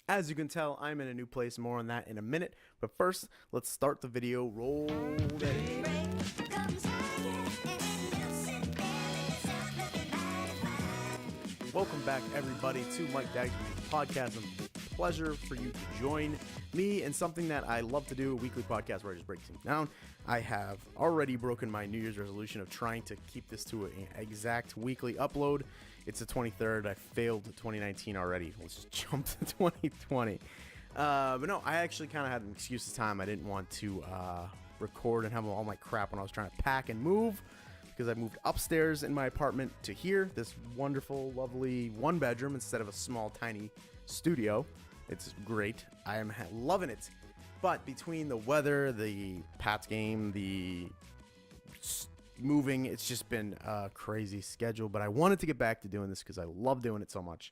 As you can tell, I'm in a new place. More on that in a minute. But first, let's start the video. Roll that intro. Welcome back, everybody, to Mike Dags podcast. It's a pleasure for you to join me in something that I love to do, a weekly podcast where I just break things down. I have already broken my New Year's resolution of trying to keep this to an exact weekly upload. It's the 23rd. I failed 2019 already. Let's just jump to 2020. But no, I actually kind of had an excuse this time. I didn't want to record and have all my crap when I was trying to pack and move, because I moved upstairs in my apartment to here, this wonderful, lovely one bedroom instead of a small, tiny studio. It's great. I am loving it. But between the weather, the Pats game, the moving, it's just been a crazy schedule. But I wanted to get back to doing this because I love doing it so much.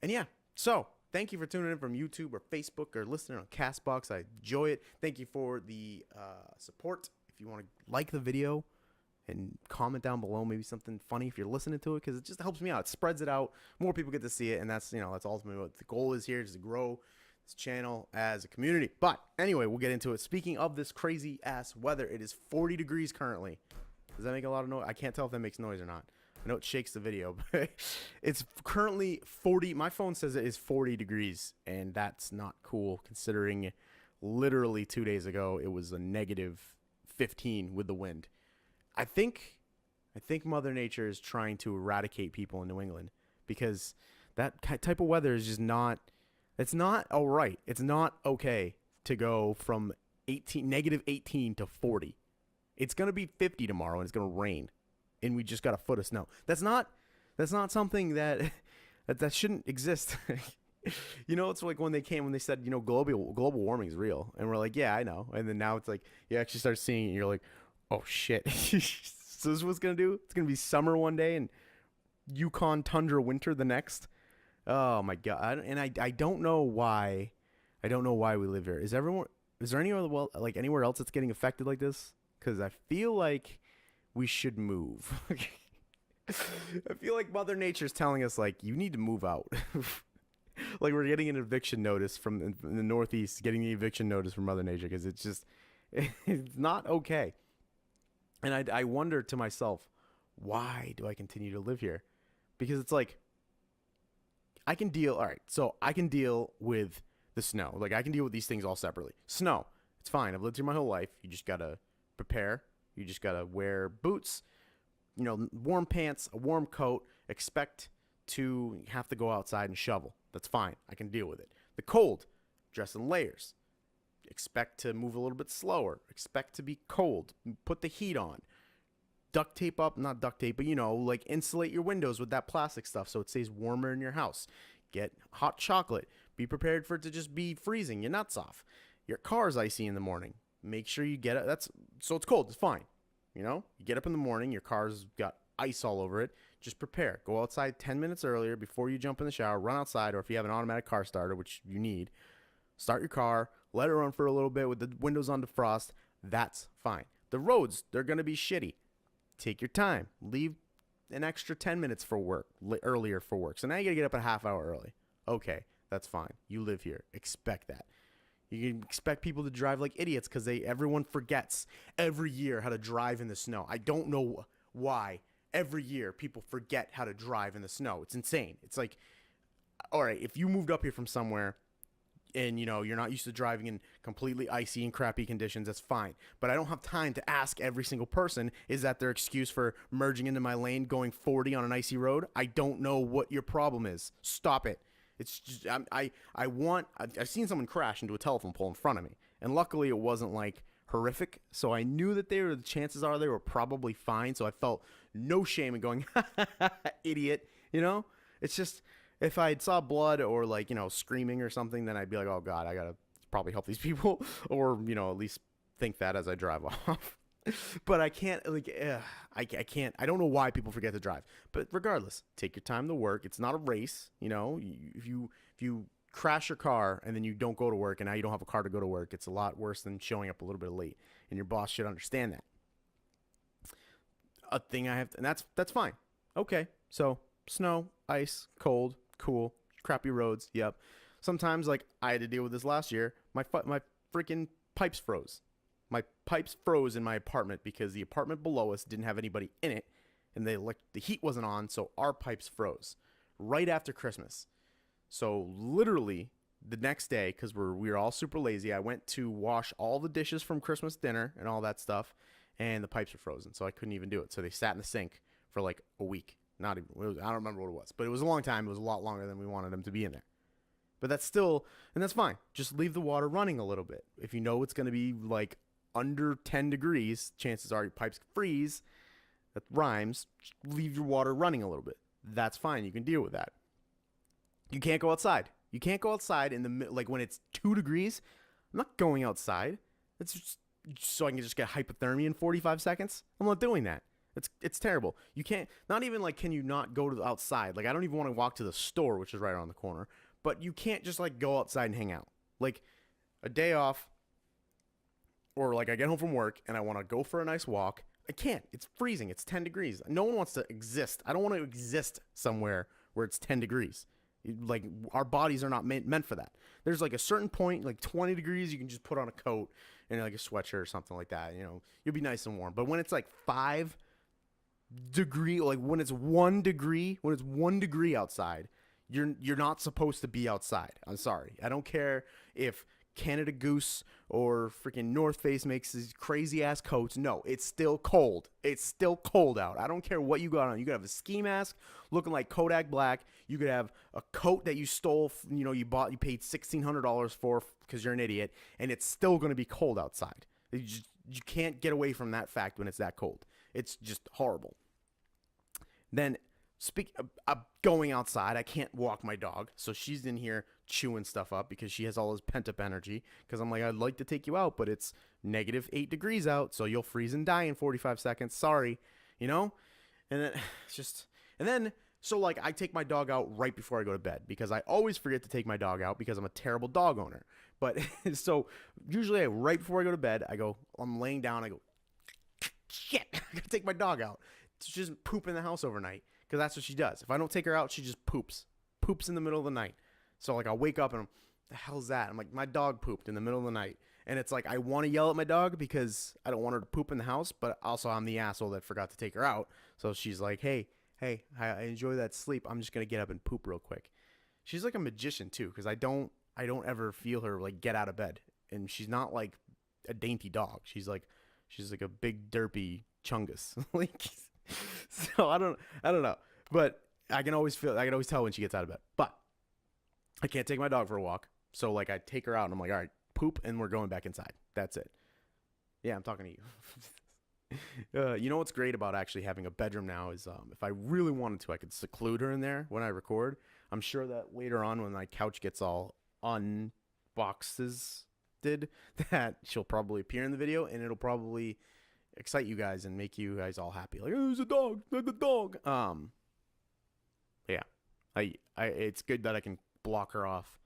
And yeah, so thank you for tuning in from YouTube or Facebook or listening on CastBox. I enjoy it. Thank you for the support. If you want to like the video and comment down below, maybe something funny if you're listening to it, because it just helps me out. It spreads it out. More people get to see it, and that's ultimately what the goal is here, is to grow this channel as a community. But anyway, we'll get into it. Speaking of this crazy ass weather, it is 40 degrees currently. Does that make a lot of noise? I can't tell if that makes noise or not. I know it shakes the video, but it's currently 40. My phone says it is 40 degrees, and that's not cool considering literally 2 days ago it was a negative 15 with the wind. I think Mother Nature is trying to eradicate people in New England, because that type of weather is just not, it's not all right. It's not okay to go from negative 18 to 40. It's going to be 50 tomorrow and it's going to rain, and we just got a foot of snow. That's not something that shouldn't exist. It's like when they said, global warming is real, and we're like, yeah, I know. And then now it's like you actually start seeing it and you're like, oh shit. So this is what it's gonna do? It's gonna be summer one day and Yukon tundra winter the next. Oh my god. And I don't know why. I don't know why we live here. Is there anywhere else that's getting affected like this? Because I feel like we should move. I feel like Mother Nature's telling us, like, you need to move out. Like, we're getting an eviction notice from in the Northeast, getting the eviction notice from Mother Nature, because it's not okay. And I wonder to myself, why do I continue to live here? Because it's like, I can deal with the snow. Like, I can deal with these things all separately. Snow, it's fine. I've lived through my whole life. You just got to prepare. You just got to wear boots, warm pants, a warm coat, expect to have to go outside and shovel. That's fine. I can deal with it. The cold, dress in layers. Expect to move a little bit slower. Expect to be cold. Put the heat on. Duct tape up, not duct tape, but like insulate your windows with that plastic stuff so it stays warmer in your house. Get hot chocolate. Be prepared for it to just be freezing your nuts off. Your car's icy in the morning. Make sure you get it. So it's cold. It's fine. You get up in the morning. Your car's got ice all over it. Just prepare. Go outside 10 minutes earlier before you jump in the shower. Run outside, or if you have an automatic car starter, which you need, start your car. Let it run for a little bit with the windows on defrost. That's fine. The roads, they're going to be shitty. Take your time. Leave an extra 10 minutes for work, earlier for work. So now you got to get up a half hour early. Okay, that's fine. You live here. Expect that. You can expect people to drive like idiots because everyone forgets every year how to drive in the snow. I don't know why every year people forget how to drive in the snow. It's insane. It's like, all right, if you moved up here from somewhere and you're not used to driving in completely icy and crappy conditions, that's fine. But I don't have time to ask every single person, is that their excuse for merging into my lane going 40 on an icy road? I don't know what your problem is. Stop it. It's just, I've seen someone crash into a telephone pole in front of me, and luckily it wasn't like horrific, so I knew that the chances are they were probably fine, so I felt no shame in going idiot. It's just, if I saw blood or screaming or something, then I'd be like, oh god, I gotta probably help these people, or at least think that as I drive off. But I can't, I can't. I don't know why people forget to drive. But regardless, take your time to work. It's not a race. If you crash your car and then you don't go to work and now you don't have a car to go to work, it's a lot worse than showing up a little bit late. And your boss should understand that. A thing I have, and that's fine. Okay, so snow, ice, cold, cool, crappy roads. Yep. sometimes, like, I had to deal with this last year. My freaking pipes froze. My pipes froze in my apartment because the apartment below us didn't have anybody in it, and the heat wasn't on, so our pipes froze right after Christmas. So literally the next day, because we were all super lazy, I went to wash all the dishes from Christmas dinner and all that stuff, and the pipes were frozen, so I couldn't even do it. So they sat in the sink for like a week. Not even, I don't remember what it was, but it was a long time. It was a lot longer than we wanted them to be in there. But that's still, and that's fine. Just leave the water running a little bit. If you know it's going to be like under 10 degrees, chances are your pipes freeze. That rhymes. Just leave your water running a little bit. That's fine. You can deal with that. You can't go outside. You can't go outside in the, like, when it's 2 degrees. I'm not going outside. It's just so I can just get hypothermia in 45 seconds. I'm not doing that. It's terrible. You can't, not even like, can you not go to the outside? Like, I don't even want to walk to the store, which is right around the corner, but you can't just like go outside and hang out. Like a day off, or like I get home from work and I want to go for a nice walk. I can't. It's freezing. It's 10 degrees. No one wants to exist. I don't want to exist somewhere where it's 10 degrees. Like, our bodies are not meant for that. There's like a certain point, like 20 degrees, you can just put on a coat and like a sweatshirt or something like that. You know, you'll be nice and warm. But when it's like 5 degree, like when it's 1 degree, outside, you're not supposed to be outside. I'm sorry. I don't care if Canada Goose or freaking North Face makes these crazy ass coats. No, it's still cold. It's still cold out. I don't care what you got on. You could have a ski mask looking like Kodak Black. You could have a coat that you stole, you paid $1,600 for because you're an idiot, and it's still going to be cold outside. You can't get away from that fact when it's that cold. It's just horrible. Then, going outside, I can't walk my dog, so she's in here chewing stuff up because she has all this pent-up energy, because I'm like, I'd like to take you out, but it's -8 degrees out, so you'll freeze and die in 45 seconds. Sorry, And then so like, I take my dog out right before I go to bed, because I always forget to take my dog out because I'm a terrible dog owner. But so usually right before I go to bed, I'm laying down, I go, shit, I gotta take my dog out. She doesn't poop in the house overnight, because that's what she does. If I don't take her out, she just poops in the middle of the night. So like, I'll wake up and the hell's that? I'm like, my dog pooped in the middle of the night. And it's like, I want to yell at my dog because I don't want her to poop in the house, but also I'm the asshole that forgot to take her out. So she's like, hey, I enjoy that sleep. I'm just going to get up and poop real quick. She's like a magician too, because I don't ever feel her like get out of bed. And she's not like a dainty dog. She's like a big derpy chungus. Like, so I don't know. But I can always tell when she gets out of bed. But I can't take my dog for a walk. So like, I take her out and I'm like, all right, poop, and we're going back inside. That's it. Yeah, I'm talking to you. You know what's great about actually having a bedroom now is if I really wanted to, I could seclude her in there when I record. I'm sure that later on when my couch gets all unboxes, that she'll probably appear in the video, and it'll probably excite you guys and make you guys all happy. Like, oh, there's a dog. There's a dog. Yeah. It's good that I can block her off,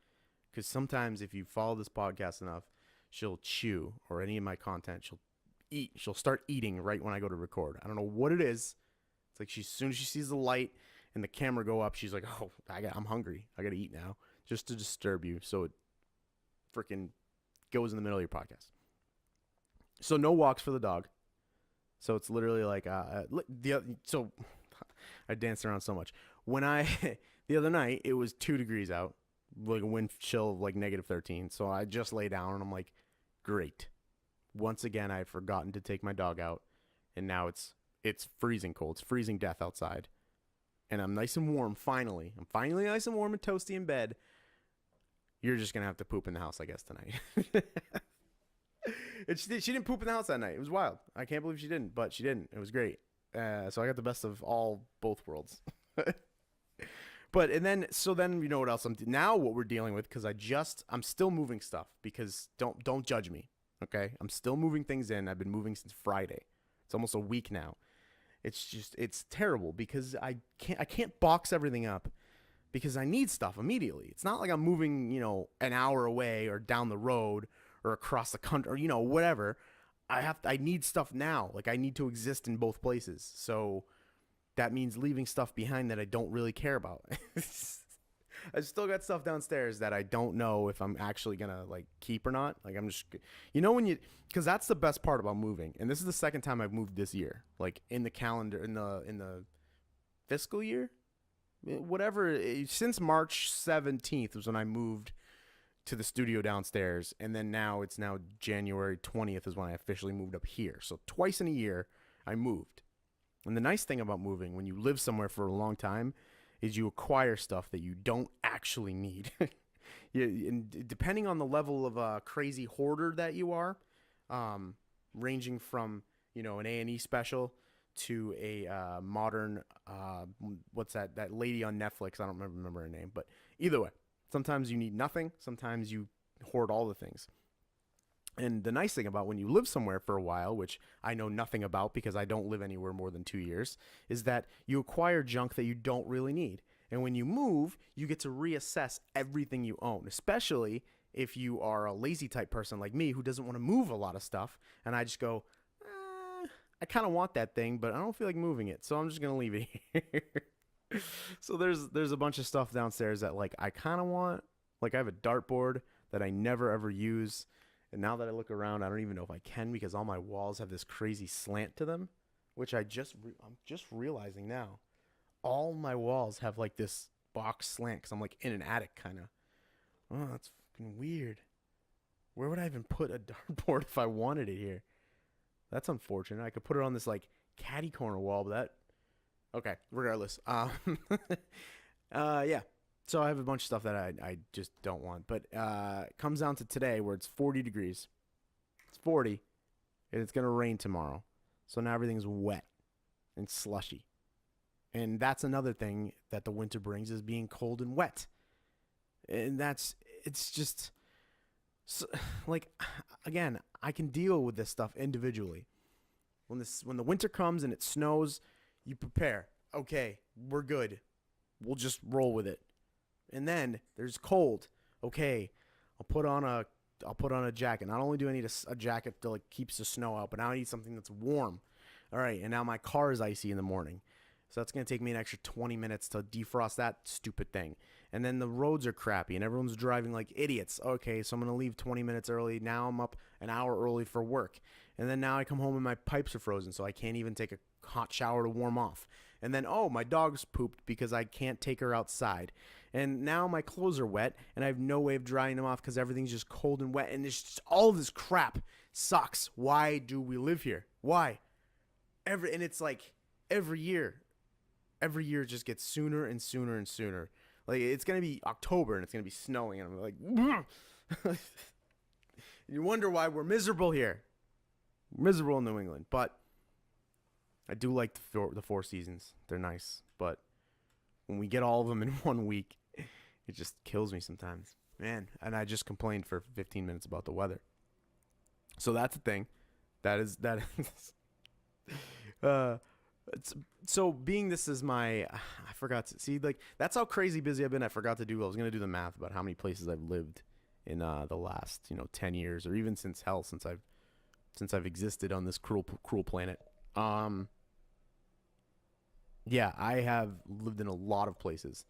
because sometimes if you follow this podcast enough, she'll chew, or any of my content, she'll start eating right when I go to record. I don't know what it is. It's like, as soon as she sees the light and the camera go up, she's like, oh, I'm hungry. I got to eat now, just to disturb you. So it freaking goes in the middle of your podcast. So no walks for the dog. So it's literally like, so I danced around so much. When the other night, it was 2 degrees out, like a wind chill of like -13. So I just lay down and I'm like, great. Once again, I had forgotten to take my dog out, and now it's freezing cold. It's freezing death outside, and I'm nice and warm. Finally, I'm finally nice and warm and toasty in bed. You're just gonna have to poop in the house, I guess, tonight. She didn't poop in the house that night. It was wild. I can't believe she didn't, but she didn't. It was great. So I got the best of both worlds. But then you know what else now what we're dealing with, because I'm still moving stuff, because don't judge me, okay? I'm still moving things in. I've been moving since Friday. It's almost a week now. It's terrible, because I can't box everything up, because I need stuff immediately. It's not like I'm moving, an hour away or down the road or across the country, or whatever. I need stuff now. Like, I need to exist in both places. So that means leaving stuff behind that I don't really care about. I still got stuff downstairs that I don't know if I'm actually gonna like keep or not. Like I'm just, when because that's the best part about moving. And this is the second time I've moved this year, like in the calendar, in the fiscal year, whatever. Since March 17th was when I moved to the studio downstairs, and then it's now January 20th is when I officially moved up here. So twice in a year I moved. And the nice thing about moving when you live somewhere for a long time is you acquire stuff that you don't actually need. And depending on the level of crazy hoarder that you are, ranging from an A&E special to a modern what's that lady on Netflix? I don't remember her name, but either way, sometimes you need nothing, sometimes you hoard all the things. And the nice thing about when you live somewhere for a while, which I know nothing about because I don't live anywhere more than 2 years, is that you acquire junk that you don't really need. And when you move, you get to reassess everything you own, especially if you are a lazy type person like me who doesn't want to move a lot of stuff. And I just go, I kind of want that thing, but I don't feel like moving it, so I'm just going to leave it here. So there's a bunch of stuff downstairs that like I kind of want. Like I have a dartboard that I never ever use. And now that I look around, I don't even know if I can because all my walls have this crazy slant to them, which I'm just realizing now. All my walls have like this box slant because I'm like in an attic kind of. Oh, that's fucking weird. Where would I even put a dartboard if I wanted it here? That's unfortunate. I could put it on this like catty corner wall, but that. Okay, regardless. Yeah. So I have a bunch of stuff that I just don't want. But it comes down to today where it's 40 degrees. It's 40, and it's going to rain tomorrow. So now everything's wet and slushy. And that's another thing that the winter brings is being cold and wet. And it's just, so, like, again, I can deal with this stuff individually. When the winter comes and it snows, you prepare. Okay, we're good. We'll just roll with it. And then there's cold. Okay, I'll put on a jacket. Not only do I need a jacket that like keeps the snow out, but now I need something that's warm. All right, and now my car is icy in the morning. So that's going to take me an extra 20 minutes to defrost that stupid thing. And then the roads are crappy and everyone's driving like idiots. Okay, so I'm going to leave 20 minutes early. Now I'm up an hour early for work. And then now I come home and my pipes are frozen, so I can't even take a hot shower to warm off. And then, my dog's pooped because I can't take her outside. And now my clothes are wet, and I have no way of drying them off because everything's just cold and wet. And it's just all of this crap sucks. Why do we live here? Why? And it's like every year it just gets sooner and sooner and sooner. Like it's gonna be October and it's gonna be snowing, and I'm like, you wonder why we're miserable here. We're miserable in New England, but I do like the four seasons. They're nice, but when we get all of them in 1 week, it just kills me sometimes, man. And I just complained for 15 minutes about the weather. So that's the thing. That is. So being this is my, I forgot to see, like, that's how crazy busy I've been. I forgot to do, I was going to do the math about how many places I've lived in the last, 10 years, or even since I've existed on this cruel planet. Yeah, I have lived in a lot of places.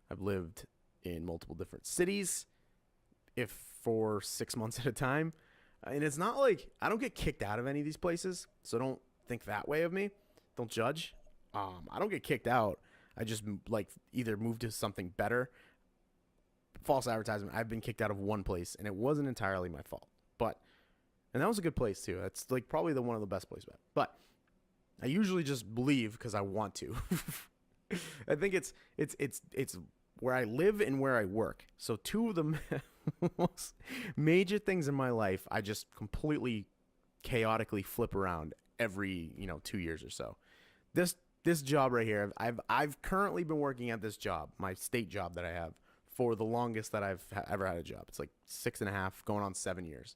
I've lived in multiple different cities, if for 6 months at a time. And it's not like I don't get kicked out of any of these places, so don't think that way of me. Don't judge. I don't get kicked out. I just like either move to something better. False advertisement. I've been kicked out of one place, and it wasn't entirely my fault. And that was a good place too. That's like probably one of the best places. But I usually just leave because I want to. I think it's where I live and where I work. So two of the most major things in my life, I just completely chaotically flip around every 2 years or so. This job right here, I've currently been working at this job, my state job that I have, for the longest that I've ever had a job. It's like 6.5, going on 7 years,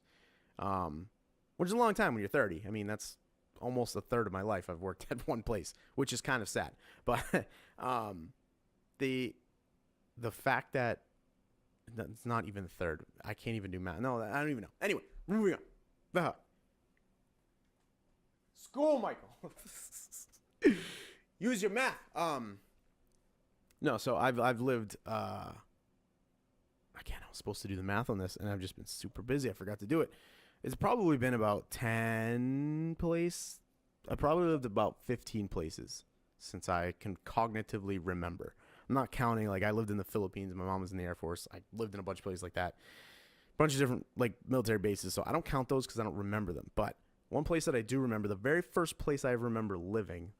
which is a long time when you're 30. I mean, that's almost a third of my life I've worked at one place, which is kind of sad. But the fact that it's not even a third, I can't even do math. No, I don't even know. Anyway, moving on. School, Michael. Use your math. No, so I've lived again, I was supposed to do the math on this, and I've just been super busy. I forgot to do it. It's probably been about 10 places. I probably lived about 15 places since I can cognitively remember. I'm not counting, like, I lived in the Philippines. My mom was in the Air Force. I lived in a bunch of places like that. Bunch of different, like, military bases. So I don't count those because I don't remember them. But one place that I do remember, the very first place I remember living,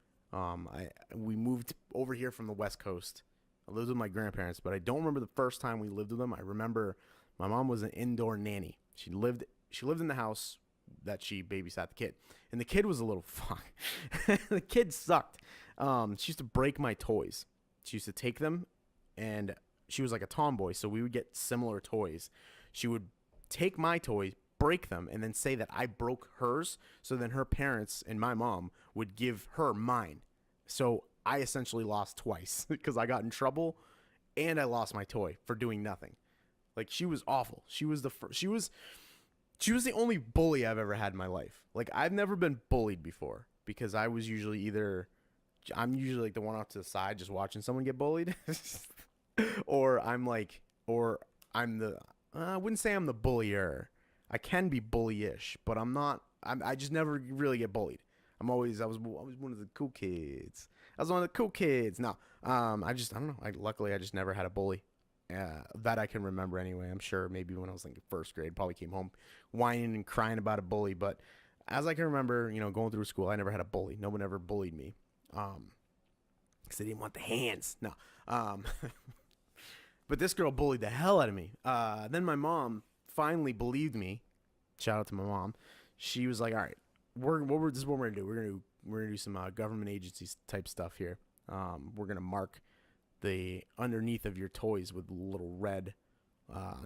we moved over here from the West Coast. I lived with my grandparents, but I don't remember the first time we lived with them. I remember my mom was an indoor nanny. She lived in the house that she babysat the kid. And the kid was a little fuck. The kid sucked. She used to break my toys. She used to take them, and she was like a tomboy, so we would get similar toys. She would take my toys, break them, and then say that I broke hers, so then her parents and my mom would give her mine. So I essentially lost twice because I got in trouble and I lost my toy for doing nothing. Like, she was awful. She was the only bully I've ever had in my life. Like, I've never been bullied before because I'm usually like the one off to the side just watching someone get bullied. or I wouldn't say I'm the bullier. I can be bullyish, but I'm not. I just never really get bullied. I was one of the cool kids. I was one of the cool kids. No, I don't know. Luckily, I just never had a bully. That I can remember anyway. I'm sure maybe when I was like in first grade, probably came home whining and crying about a bully. But as I can remember, going through school, I never had a bully. No one ever bullied me. Because they didn't want the hands. No. But this girl bullied the hell out of me. Then my mom finally believed me. Shout out to my mom. She was like, all right, this is what we're going to do. We're gonna do some government agencies type stuff here. We're going to mark the underneath of your toys with little red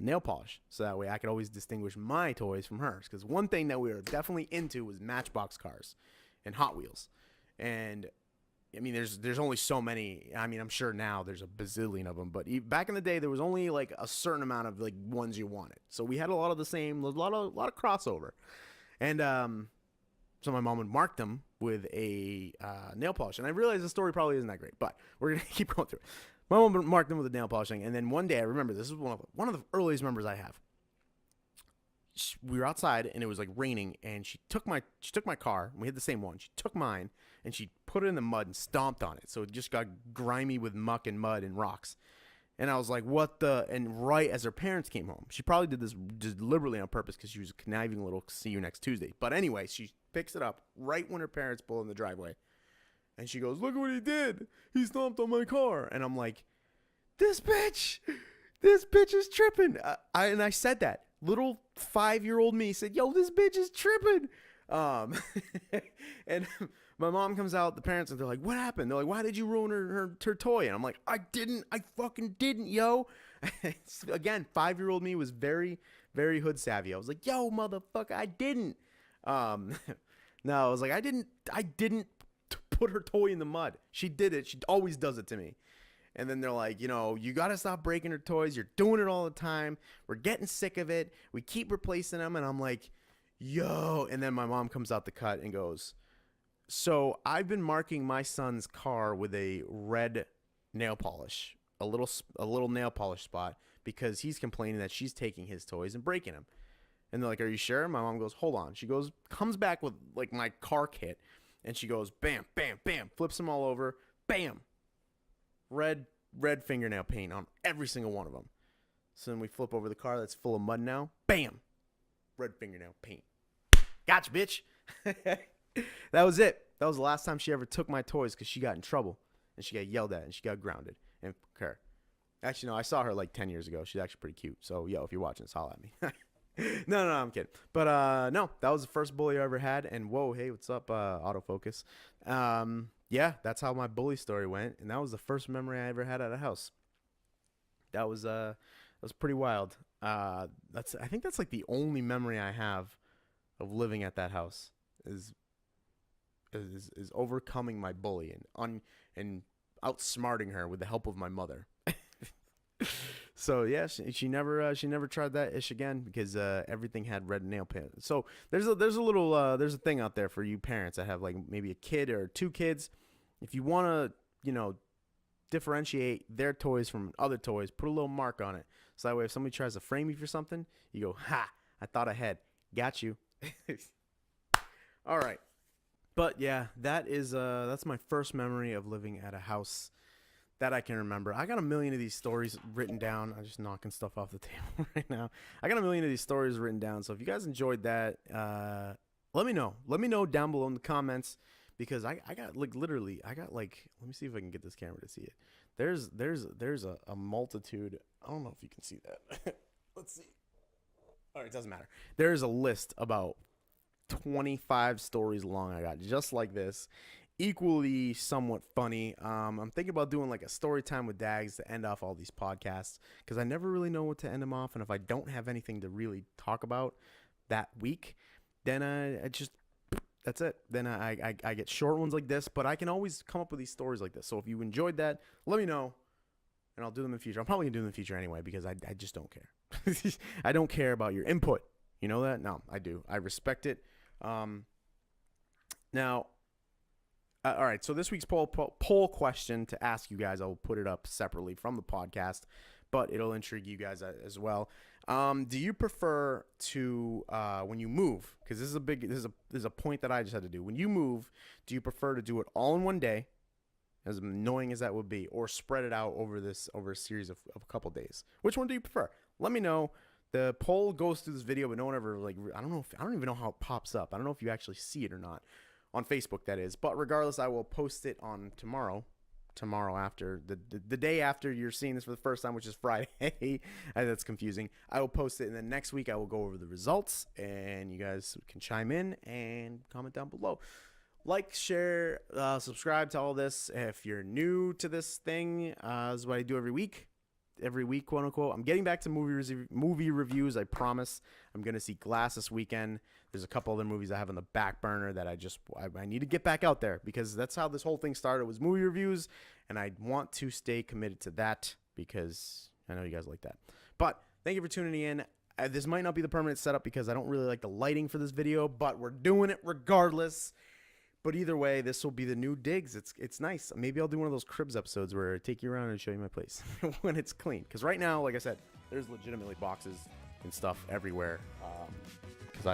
nail polish. So that way I could always distinguish my toys from hers. Because one thing that we were definitely into was Matchbox cars and Hot Wheels. And I mean, there's only so many. I mean, I'm sure now there's a bazillion of them, but back in the day, there was only like a certain amount of like ones you wanted. So we had a lot of the same, a lot of crossover, and so my mom would mark them with a nail polish. And I realize the story probably isn't that great, but we're gonna keep going through. My mom would mark them with a nail polishing, and then one day I remember this is one of the earliest memories I have. We were outside and it was like raining, and she took my car, and we had the same one. She took mine and she put it in the mud and stomped on it, so it just got grimy with muck and mud and rocks. And I was like, what the? And right as her parents came home, she probably did this deliberately on purpose because she was a conniving little see you next Tuesday. But anyway, she picks it up right when her parents pull in the driveway, and she goes, look at what he did, he stomped on my car. And I'm like, this bitch is tripping. And I said that. Little 5-year-old me said, yo, this bitch is tripping. And my mom comes out, the parents, and they're like, what happened? They're like, why did you ruin her toy? And I'm like, I fucking didn't, yo. Again, 5-year-old me was very, very hood savvy. I was like, yo, motherfucker, I didn't. No, I was like, I didn't put her toy in the mud. She did it. She always does it to me. And then they're like, you got to stop breaking her toys. You're doing it all the time. We're getting sick of it. We keep replacing them. And I'm like, yo. And then my mom comes out the cut and goes, so I've been marking my son's car with a red nail polish, a little nail polish spot, because he's complaining that she's taking his toys and breaking them. And they're like, are you sure? My mom goes, hold on. She comes back with like my car kit, and she goes, bam, bam, bam, flips them all over, bam. Red fingernail paint on every single one of them. So then we flip over the car that's full of mud now. Bam! Red fingernail paint. Gotcha, bitch. That was it. That was the last time she ever took my toys because she got in trouble. And she got yelled at and she got grounded. And her. Actually, no, I saw her like 10 years ago. She's actually pretty cute. So, yo, if you're watching this, holla at me. No, I'm kidding. But, no, that was the first bully I ever had. And, whoa, hey, what's up, autofocus? Yeah, that's how my bully story went, and that was the first memory I ever had at a house. That was pretty wild. I think that's like the only memory I have of living at that house is overcoming my bully and outsmarting her with the help of my mother. So yeah, she never tried that ish again because everything had red nail paint. So there's a thing out there for you parents that have like maybe a kid or 2 kids. If you want to, differentiate their toys from other toys. Put a little mark on it. So that way if somebody tries to frame you for something, you go, ha, I thought ahead. Got you. All right. But yeah, that's my first memory of living at a house that I can remember. I got a million of these stories written down. I'm just knocking stuff off the table right now. I got a million of these stories written down. So if you guys enjoyed that, let me know. Let me know down below in the comments, because I got like literally, I got like, let me see if I can get this camera to see it. There's a multitude. I don't know if you can see that. Let's see. All right, it doesn't matter. There's a list about 25 stories long I got just like this, equally somewhat funny. I'm thinking about doing like a story time with Dags to end off all these podcasts, because I never really know what to end them off, and if I don't have anything to really talk about that week, then I just, that's it. Then I get short ones like this, but I can always come up with these stories like this. So if you enjoyed that, let me know, and I'll do them in the future. I'm probably gonna do them in the future anyway, because I just don't care. I don't care about your input. You know that? No, I do. I respect it. Now, all right. So this week's poll question to ask you guys, I'll put it up separately from the podcast, but it'll intrigue you guys as well. Do you prefer to when you move? Because this is a point that I just had to do. When you move, do you prefer to do it all in one day, as annoying as that would be, or spread it out over a series of a couple days? Which one do you prefer? Let me know. The poll goes through this video, but no one ever, like, I don't even know how it pops up. I don't know if you actually see it or not on Facebook, that is. But regardless, I will post it on tomorrow after the day after you're seeing this for the first time, which is Friday. That's confusing. I will post it, and then next week I will go over the results, and you guys can chime in and comment down below. Like, share, subscribe to all this. If you're new to this thing, this is what I do every week, quote unquote. I'm getting back to movie reviews. I promise. I'm gonna see Glass this weekend. There's a couple other movies I have on the back burner that I need to get back out there, because that's how this whole thing started, was movie reviews, and I want to stay committed to that, because I know you guys like that. But thank you for tuning in. This might not be the permanent setup, because I don't really like the lighting for this video, but we're doing it regardless. But either way, this will be the new digs. It's nice. Maybe I'll do one of those Cribs episodes where I take you around and show you my place when it's clean. Because right now, like I said, there's legitimately boxes and stuff everywhere. Because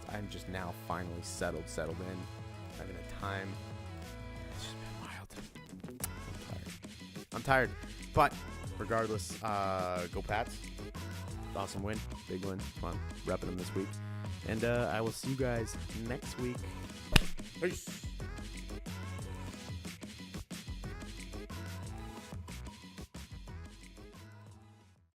I'm just now finally settled in. Having a time. It's just been wild. I'm tired. But regardless, go Pats. Awesome win. Big win. Come on. Repping them this week. And I will see you guys next week. Peace.